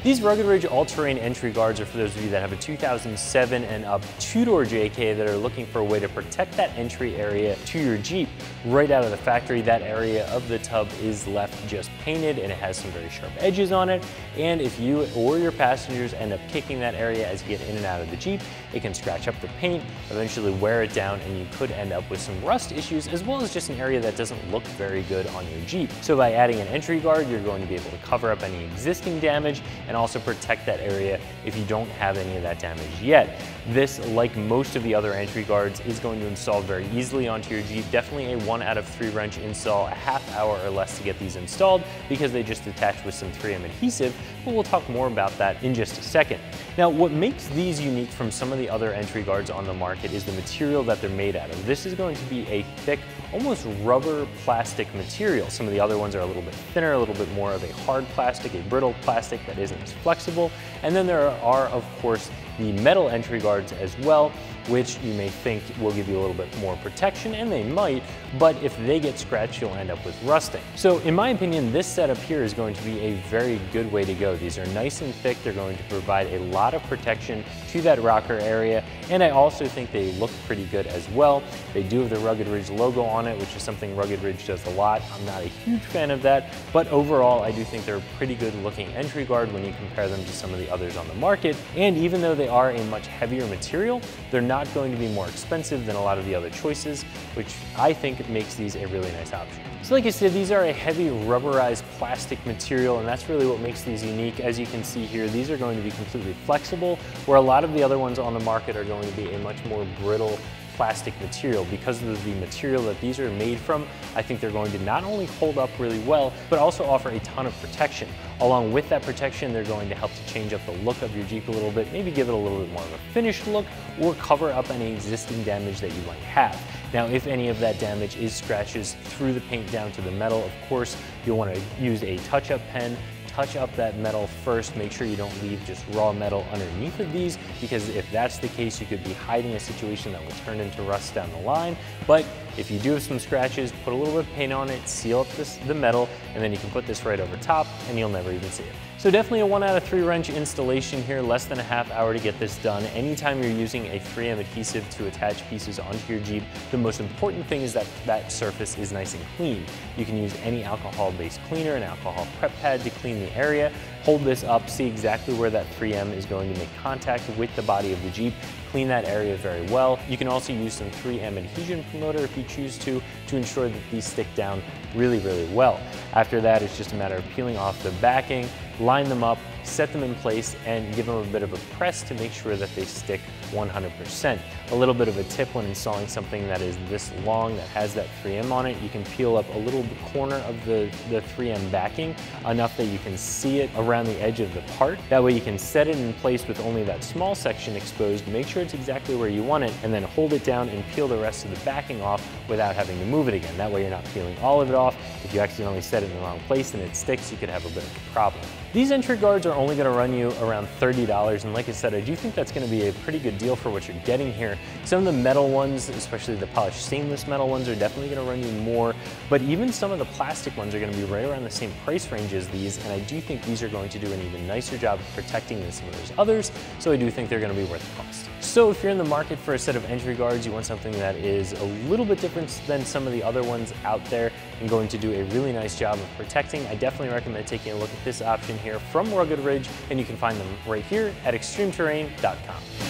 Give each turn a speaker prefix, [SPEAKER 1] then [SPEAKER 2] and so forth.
[SPEAKER 1] These Rugged Ridge all-terrain entry guards are for those of you that have a 2007 and up two-door JK that are looking for a way to protect that entry area to your Jeep right out of the factory. That area of the tub is left just painted and it has some very sharp edges on it. And if you or your passengers end up kicking that area as you get in and out of the Jeep, it can scratch up the paint, eventually wear it down, and you could end up with some rust issues, as well as just an area that doesn't look very good on your Jeep. So by adding an entry guard, you're going to be able to cover up any existing damage and also protect that area if you don't have any of that damage yet. This, like most of the other entry guards, is going to install very easily onto your Jeep. Definitely a 1 out of 3 wrench install, a half hour or less to get these installed because they just attach with some 3M adhesive, but we'll talk more about that in just a second. Now, what makes these unique from some of the other entry guards on the market is the material that they're made out of. This is going to be a thick, almost rubber plastic material. Some of the other ones are a little bit thinner, a little bit more of a hard plastic, a brittle plastic that isn't as flexible. And then there are, of course, the metal entry guards as well, which you may think will give you a little bit more protection, and they might, but if they get scratched, you'll end up with rusting. So in my opinion, this setup here is going to be a very good way to go. These are nice and thick. They're going to provide a lot of protection to that rocker area, and I also think they look pretty good as well. They do have the Rugged Ridge logo on it, which is something Rugged Ridge does a lot. I'm not a huge fan of that, but overall, I do think they're a pretty good looking entry guard when you compare them to some of the others on the market. And even though they are a much heavier material, they're not going to be more expensive than a lot of the other choices, which I think makes these a really nice option. So like I said, these are a heavy rubberized plastic material, and that's really what makes these unique. As you can see here, these are going to be completely flexible, where a lot of the other ones on the market are going to be a much more brittle plastic material. Because of the material that these are made from, I think they're going to not only hold up really well, but also offer a ton of protection. Along with that protection, they're going to help to change up the look of your Jeep a little bit, maybe give it a little bit more of a finished look, or cover up any existing damage that you might have. Now, if any of that damage is scratches through the paint down to the metal, of course, you'll want to use a touch-up pen, touch up that metal first. Make sure you don't leave just raw metal underneath of these, because if that's the case, you could be hiding a situation that will turn into rust down the line. But if you do have some scratches, put a little bit of paint on it, seal up the metal, and then you can put this right over top and you'll never even see it. So definitely a 1 out of 3 wrench installation here, less than a half hour to get this done. Anytime you're using a 3M adhesive to attach pieces onto your Jeep, the most important thing is that that surface is nice and clean. You can use any alcohol-based cleaner, an alcohol prep pad, to clean the area. Hold this up, see exactly where that 3M is going to make contact with the body of the Jeep. Clean that area very well. You can also use some 3M adhesion promoter if you choose to ensure that these stick down really, really well. After that, it's just a matter of peeling off the backing, line them up, set them in place, and give them a bit of a press to make sure that they stick 100%. A little bit of a tip when installing something that is this long, that has that 3M on it, you can peel up a little corner of the 3M backing, enough that you can see it around the edge of the part. That way you can set it in place with only that small section exposed, make sure it's exactly where you want it, and then hold it down and peel the rest of the backing off without having to move it again. That way you're not peeling all of it off. If you accidentally set it in the wrong place and it sticks, you could have a bit of a problem. These entry guards are only going to run you around $30, and like I said, I do think that's going to be a pretty good deal for what you're getting here. Some of the metal ones, especially the polished stainless metal ones, are definitely going to run you more, but even some of the plastic ones are going to be right around the same price range as these, and I do think these are going to do an even nicer job of protecting than some of those others, so I do think they're going to be worth the cost. So if you're in the market for a set of entry guards, you want something that is a little bit different than some of the other ones out there and going to do a really nice job of protecting, I definitely recommend taking a look at this option here from Rugged Ridge, and you can find them right here at ExtremeTerrain.com.